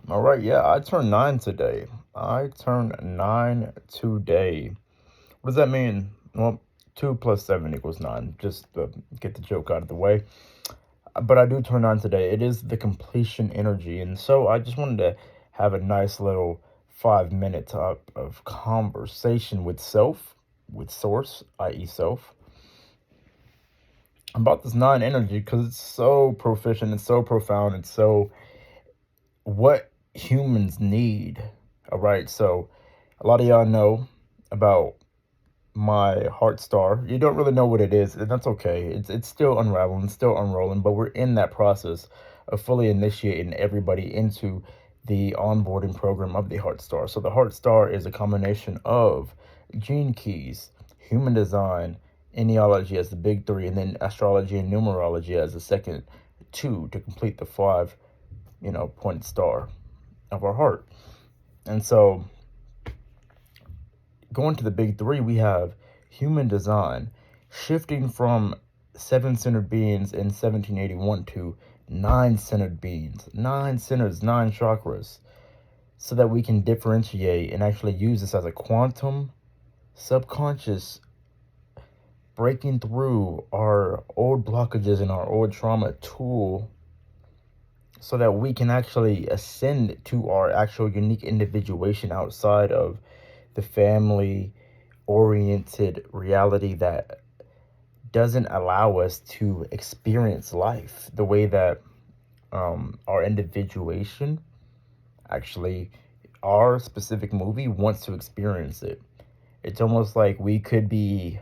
All right, yeah, I turned 9 today. I turned 9 today. What does that mean? Well, 2 plus 7 equals 9, just to get the joke out of the way. But I do turn 9 today. It is the completion energy. And so I just wanted to have a nice little 5 minute of conversation with self, with source, i.e., self, about this 9 energy because it's so proficient, it's so profound, it's so what humans need. All right, so a lot of y'all know about my heart star. You don't really know what it is, and that's okay. It's still unraveling, it's still unrolling, but we're in that process of fully initiating everybody into the onboarding program of the heart star. So the heart star is a combination of gene keys, human design, genealogy as the big three, and then astrology and numerology as the second two to complete the five, point star of our heart. And so going to the big three, we have human design shifting from seven centered beings in 1781 to nine centered beings, nine centers, nine chakras, so that we can differentiate and actually use this as a quantum subconscious breaking through our old blockages and our old trauma tool so that we can actually ascend to our actual unique individuation outside of the family oriented reality that doesn't allow us to experience life the way that our individuation actually, our specific movie wants to experience it. It's almost like we could be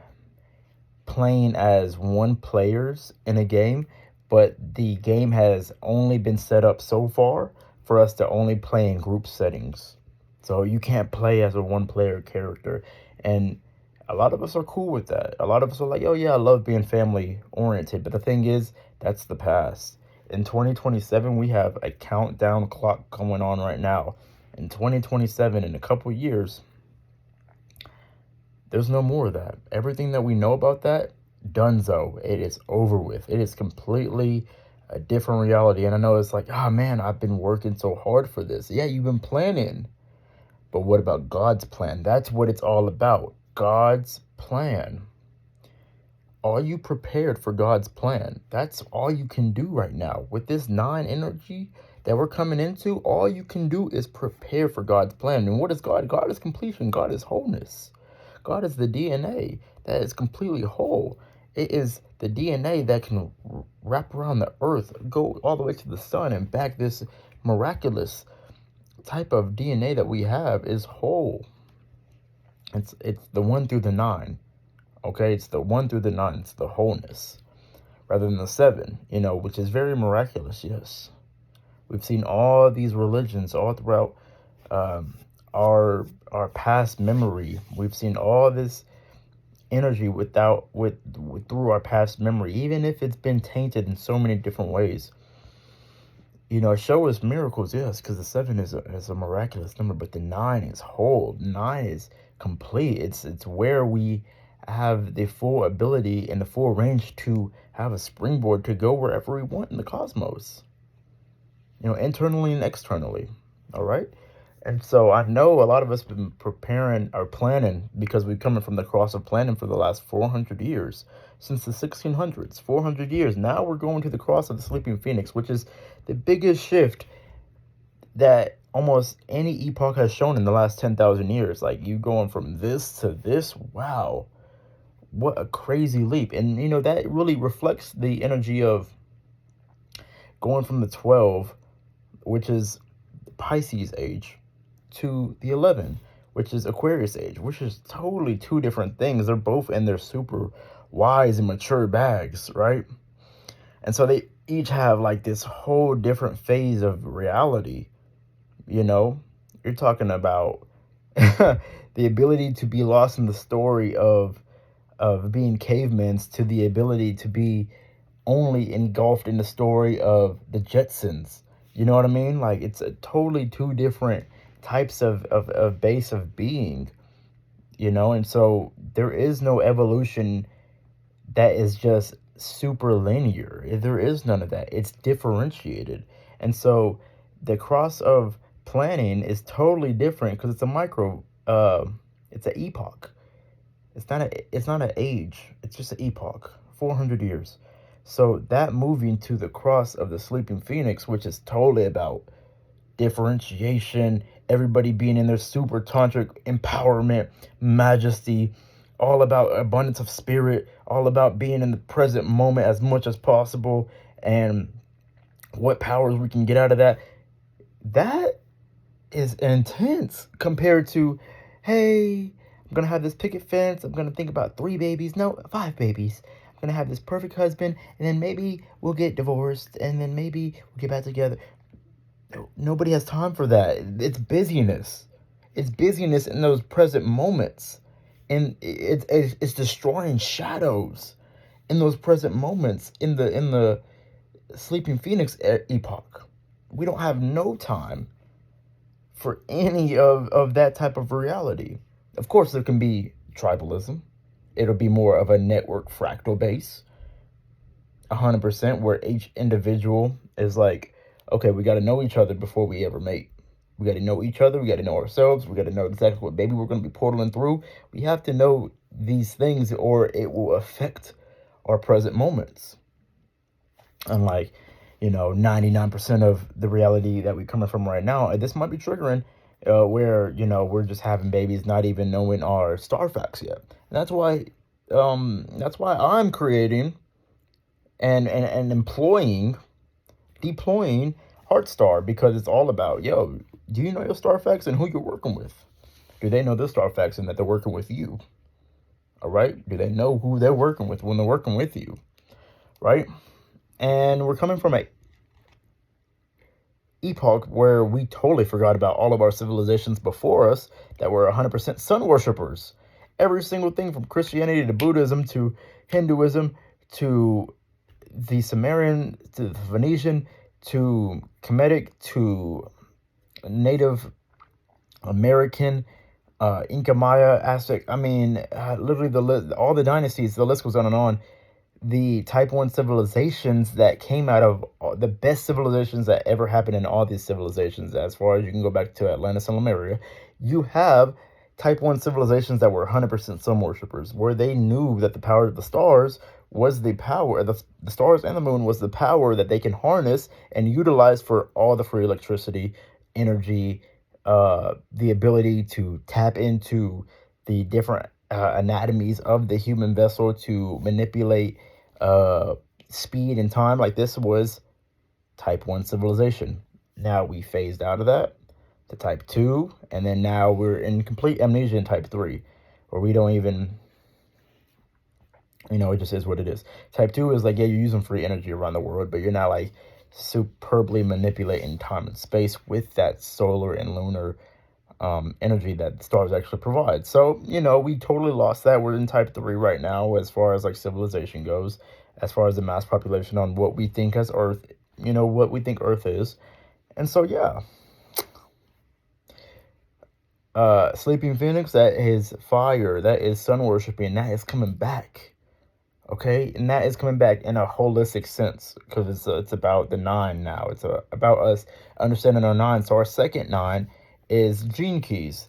playing as one players in a game, but the game has only been set up so far for us to only play in group settings. So you can't play as a one player character. And a lot of us are cool with that. A lot of us are like, oh yeah, I love being family oriented. But the thing is, that's the past. In 2027, we have a countdown clock going on right now. In 2027, in a couple years, there's no more of that. Everything that we know about that, donezo. It is over with. It is completely a different reality. And I know it's like, oh man, I've been working so hard for this. Yeah, you've been planning. But what about God's plan? That's what it's all about. God's plan. Are you prepared for God's plan? That's all you can do right now. With this nine energy that we're coming into, all you can do is prepare for God's plan. And what is God? God is completion. God is wholeness. God is the DNA that is completely whole. It is the DNA that can wrap around the earth, go all the way to the sun and back. This miraculous type of DNA that we have is whole. It's the 1 through the 9. Okay, it's the 1 through the 9. It's the wholeness rather than the 7, which is very miraculous. Yes, we've seen all these religions all throughout our past memory. We've seen all this energy with through our past memory, even if it's been tainted in so many different ways. Show us miracles, yes, because the 7 is a miraculous number, but the 9 is whole. 9 is complete. It's where we have the full ability and the full range to have a springboard to go wherever we want in the cosmos. Internally and externally. All right. And so I know a lot of us have been preparing or planning because we've come from the cross of planning for the last 400 years, since the 1600s, 400 years. Now we're going to the cross of the sleeping phoenix, which is the biggest shift that almost any epoch has shown in the last 10,000 years. Like you going from this to this, wow, what a crazy leap. And, that really reflects the energy of going from the 12, which is Pisces age, to the 11, which is Aquarius age, which is totally two different things. They're both in their super wise and mature bags, right? And so they each have like this whole different phase of reality. You're talking about the ability to be lost in the story of being cavemen to the ability to be only engulfed in the story of the Jetsons. You know what I mean? Like it's a totally two different types of base of being, and so there is no evolution that is just super linear. There is none of that. It's differentiated. And so the cross of planning is totally different because it's a micro, it's an epoch. It's not an age. It's just an epoch. 400 years. So that moving to the cross of the sleeping phoenix, which is totally about differentiation, everybody being in their super tantric empowerment, majesty, all about abundance of spirit, all about being in the present moment as much as possible, and what powers we can get out of that. That is intense compared to, hey, I'm gonna have this picket fence, I'm gonna think about 3 babies, no, 5 babies. I'm gonna have this perfect husband, and then maybe we'll get divorced, and then maybe we'll get back together. Nobody has time for that. It's busyness. It's busyness in those present moments, and it's destroying shadows in those present moments in the sleeping phoenix epoch. We don't have no time for any of that type of reality. Of course, there can be tribalism. It'll be more of a network fractal base, 100%, where each individual is like, okay, we got to know each other before we ever mate. We got to know each other. We got to know ourselves. We got to know exactly what baby we're going to be portaling through. We have to know these things, or it will affect our present moments. Unlike, 99% of the reality that we're coming from right now, this might be triggering where, we're just having babies, not even knowing our star facts yet. And that's why I'm creating and deploying Heartstar, because it's all about, yo, do you know your star facts and who you're working with? Do they know their star facts and that they're working with you? All right? Do they know who they're working with when they're working with you? Right? And we're coming from a epoch where we totally forgot about all of our civilizations before us that were 100% sun worshippers. Every single thing from Christianity to Buddhism to Hinduism to the Sumerian to the Phoenician to Kemetic to Native American, Inca, Maya, Aztec. I mean, literally all the dynasties. The list goes on and on. The type 1 civilizations that came out of the best civilizations that ever happened in all these civilizations, as far as you can go back to Atlantis and Lemuria, you have type 1 civilizations that were 100% sun worshippers, where they knew that the power of the stars was the power, the stars and the moon was the power that they can harness and utilize for all the free electricity, energy, the ability to tap into the different anatomies of the human vessel to manipulate speed and time. Like, this was type 1 civilization. Now we phased out of that to type 2, and then now we're in complete amnesia in type 3, where we don't even, it just is what it is. Type 2 is like, yeah, you're using free energy around the world, but you're not like superbly manipulating time and space with that solar and lunar energy that the stars actually provide. So, we totally lost that. We're in type 3 right now as far as like civilization goes, as far as the mass population on what we think as Earth, what we think Earth is. And so, yeah. Sleeping Phoenix, that is fire, that is sun worshiping, that is coming back. Okay, and that is coming back in a holistic sense, because it's about the 9 now. It's about us understanding our 9. So our second 9 is gene keys.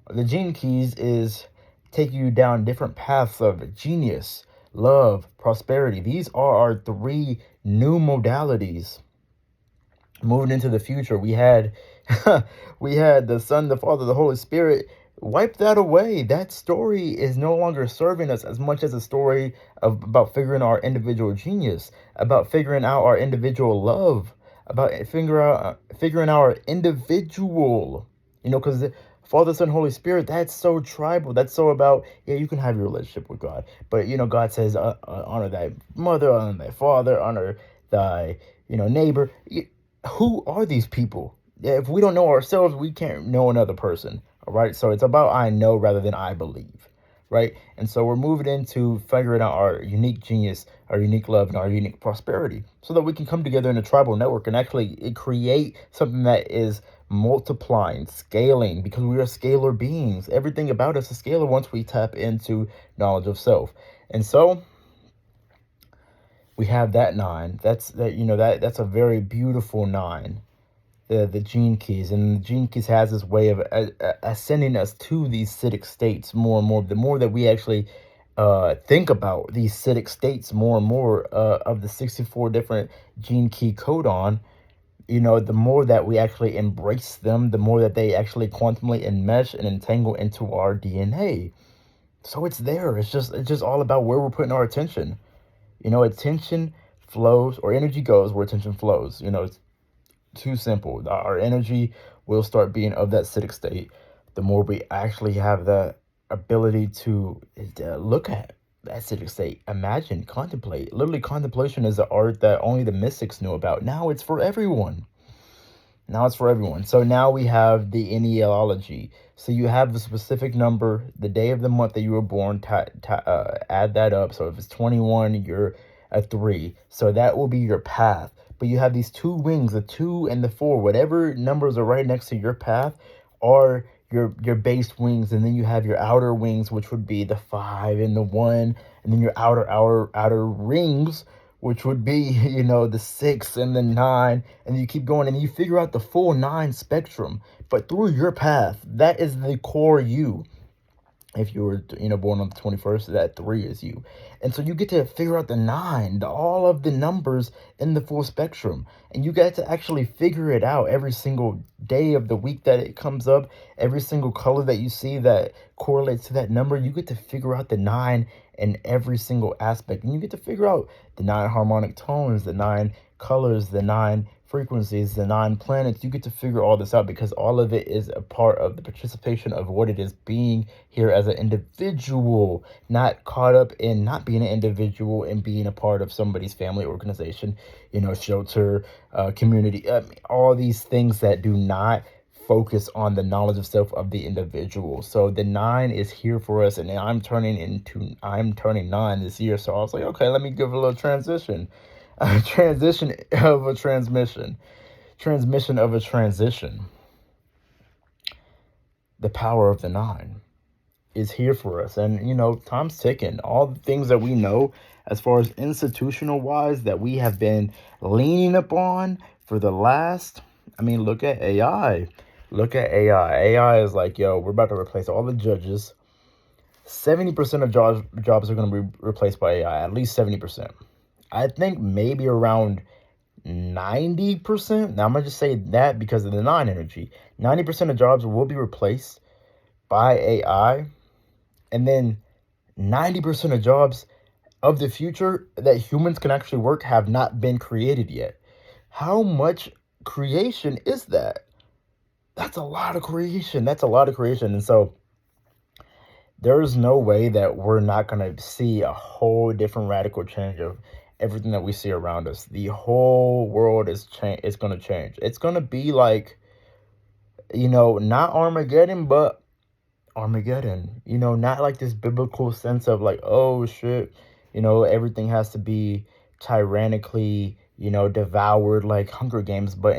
The gene keys is take you down different paths of genius, love, prosperity. These are our 3 new modalities. Moving into the future, we had the Son, the Father, the Holy Spirit. Wipe that away. That story is no longer serving us as much as a story about figuring our individual genius, about figuring out our individual love, about figuring out our individual, because the Father, Son, Holy Spirit, that's so tribal. That's so about, yeah, you can have your relationship with God, but God says, honor thy mother, honor thy father, honor thy neighbor. Who are these people? If we don't know ourselves, we can't know another person. All right. So it's about I know rather than I believe. Right. And so we're moving into figuring out our unique genius, our unique love, and our unique prosperity, so that we can come together in a tribal network and actually create something that is multiplying, scaling, because we are scalar beings. Everything about us is scalar once we tap into knowledge of self. And so we have that 9. That's a very beautiful 9. the gene keys, and the gene keys has this way of ascending us to these acidic states more and more. The more that we actually think about these acidic states more and more of the 64 different gene key codon, the more that we actually embrace them, the more that they actually quantumly enmesh and entangle into our DNA. So it's there. It's just all about where we're putting our attention. Attention flows, or energy goes where attention flows. It's too simple. Our energy will start being of that acidic state the more we actually have the ability to look at that acidic state, imagine, contemplate. Literally, contemplation is an art that only the mystics knew about. Now it's for everyone. So now we have the genealogy. So you have the specific number, the day of the month that you were born, add that up. So if it's 21, you're a 3. So that will be your path. But you have these two wings, the 2 and the 4. Whatever numbers are right next to your path are your base wings. And then you have your outer wings, which would be the 5 and the 1. And then your outer rings, which would be, the 6 and the 9, and you keep going, and you figure out the full 9 spectrum. But through your path, that is the core you. If you were, born on the 21st, that 3 is you. And so you get to figure out the 9, all of the numbers in the full spectrum. And you get to actually figure it out every single day of the week that it comes up, every single color that you see that correlates to that number. You get to figure out the 9 in every single aspect. And you get to figure out the 9 harmonic tones, the 9 colors, the 9 frequencies, the 9 planets. You get to figure all this out because all of it is a part of the participation of what it is being here as an individual, not caught up in not being an individual and being a part of somebody's family, organization, shelter, community, all these things that do not focus on the knowledge of self of the individual. So the 9 is here for us, and I'm turning 9 this year. So I was like, okay, let me give a little transition. A transition of a transmission of a transition. The power of the 9 is here for us, and time's ticking. All the things that we know as far as institutional wise that we have been leaning upon for the last, look at AI. AI is like, yo, we're about to replace all the judges. 70% of jobs are going to be replaced by AI, at least 70%. I think maybe around 90%. Now, I'm going to just say that because of the 9 energy. 90% of jobs will be replaced by AI. And then 90% of jobs of the future that humans can actually work have not been created yet. How much creation is that? That's a lot of creation. And so there's no way that we're not going to see a whole different radical change of everything that we see around us. The whole world is going to change. It's going to be like, not Armageddon, but Armageddon. Not like this biblical sense of like, oh shit, everything has to be tyrannically, devoured like Hunger Games, but